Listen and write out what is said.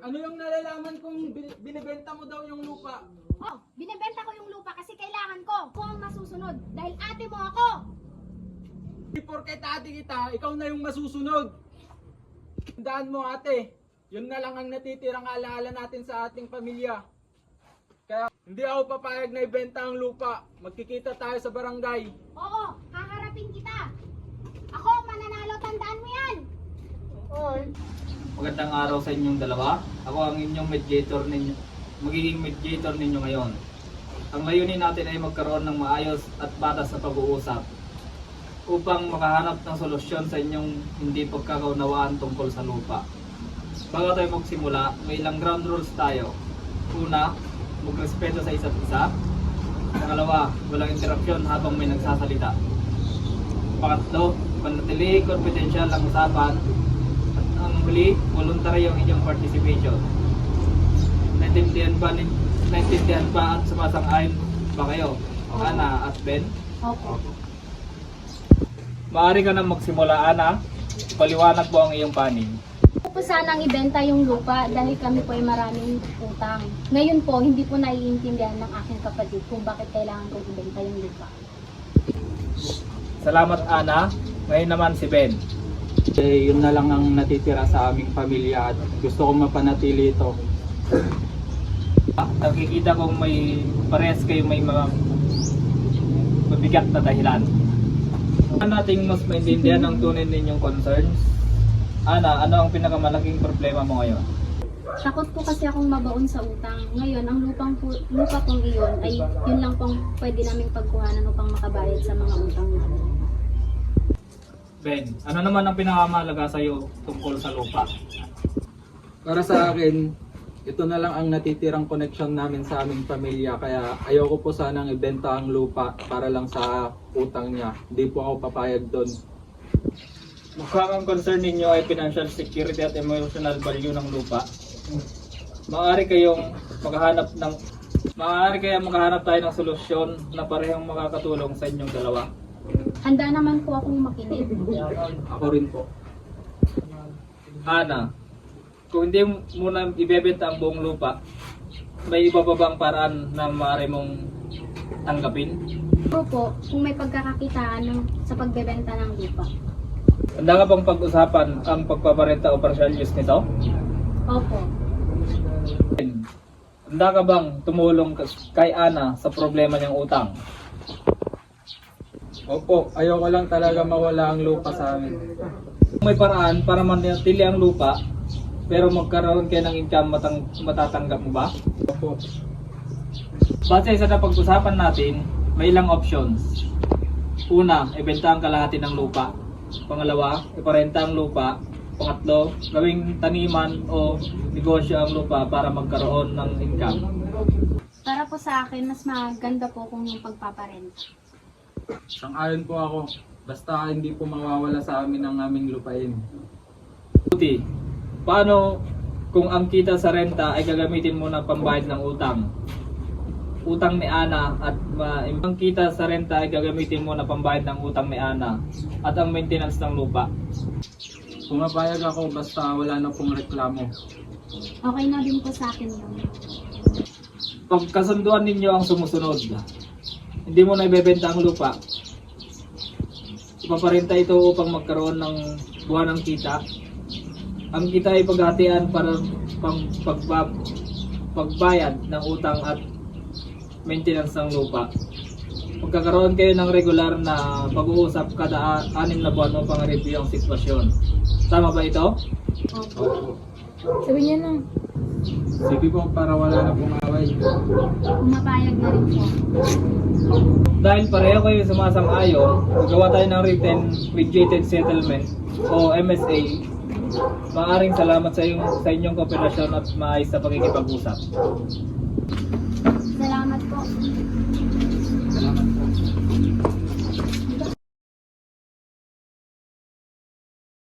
ano yung nalalaman kung binibenta mo daw yung lupa? Oh, binibenta ko yung lupa kasi kailangan ko. Ako ang masusunod dahil ate mo ako. Di porket ate kita, ikaw na yung masusunod. Tandaan mo ate, yun na lang ang natitirang alaala natin sa ating pamilya. Kaya hindi ako papayag na ibenta ang lupa. Magkikita tayo sa barangay. Oo, haharapin kita. Ako ang mananalo, tandaan mo yan. Magandang araw sa inyong dalawa. Ako ang inyong mediator ninyo. Magiging mediator ninyo ngayon. Ang layunin natin ay magkaroon ng maayos at batas na pag-uusap upang makahanap ng solusyon sa inyong hindi pagkakaunawaan tungkol sa lupa. Bago tayo magsimula, may ilang ground rules tayo. Una, magrespeto sa isa't isa. Pangalawa, walang interruption habang may nagsasalita. Pangatlo, panatili confidential ang usapan. At ang huli, voluntary ang inyong participation. Naintindihan ba at sumasang-ayon ba kayo? Ana at Ben? Opo. Maaari ka na magsimula, Ana. Paliwanag po ang iyong panig. Gusto po sanang ibenta yung lupa dahil kami po ay maraming utang. Ngayon po, hindi po naiintindihan ng aking kapatid kung bakit kailangan ko ibenta yung lupa. Salamat, Ana. Ngayon naman si Ben. Yun na lang ang natitira sa aming pamilya at gusto kong mapanatili ito. Nakikita kong may parehas kayo may mga mabigat na dahilan. Ano nating mas maintindihan ang tunay ninyong concerns? Ana, ano ang pinakamalaking problema mo ngayon? Takot po kasi akong mabaon sa utang. Ngayon, ang lupa pong iyon ay yun lang pong pwede naming pagkuhanan upang makabayad sa mga utang namin. Ben, ano naman ang pinakamahalaga sa iyo tungkol sa lupa? Para sa akin, ito na lang ang natitirang connection namin sa aming pamilya. Kaya ayoko po sanang ibenta ang lupa para lang sa utang niya. Hindi po ako papayag doon. Mukhang ang concern ninyo ay financial security at emotional value ng lupa. Maaari kayang makahanap tayo ng solusyon na parehong makakatulong sa inyong dalawa. Handa naman po akong makinig. Ako rin po. Ana, kung hindi mo na ibebenta ang buong lupa, may iba pa bang paraan na maaari mong tanggapin? Opo, kung may pagkakakitaan sa pagbebenta ng lupa. Handa ka bang pag-usapan ang pagpaparenta o partial use nito? Opo. Handa ka bang tumulong kay Ana sa problema niyang utang? Opo, ayoko lang talaga mawala ang lupa sa amin. Kung may paraan para manatili ang lupa, pero magkaroon kayo ng income, matatanggap mo ba? Opo. Base sa napag-usapan natin, may ilang options. Una, ibenta ang kalahati ng lupa. Pangalawa, iparenta ang lupa. Pangatlo, gawing taniman o negosyo ang lupa para magkaroon ng income. Para po sa akin, mas maganda po kung yung pagpaparenta. Sang-ayon po ako. Basta hindi po mawawala sa amin ang aming lupain. Buti, paano kung ang kita sa renta ay gagamitin mo na pambayad ng utang? Utang ni Ana at ang kita sa renta ay gagamitin mo na pambayad ng utang ni Ana at ang maintenance ng lupa. Pumapayag ako basta wala na pong reklamo. Okay na din po sa akin yun. Pagkasunduan ninyo ang sumusunod, hindi mo na ibebenta ang lupa. Ipaparenta ito upang magkaroon ng buwanang kita. Ang kita ay paghatian para pagbayad ng utang at maintenance ng lupa. Magkakaroon kayo ng regular na pag-uusap kada 6 na buwan upang review ang sitwasyon. Tama ba ito? Opo. Sabi niya na, Sige po, para wala na pong away. pumapayag na rin po. Dahil pareho kayo sumasang-ayon, gagawa tayo ng written mediated settlement o MSA. Maaaring salamat sa inyong kooperasyon at maayos sa pakikipag-usap. Salamat po.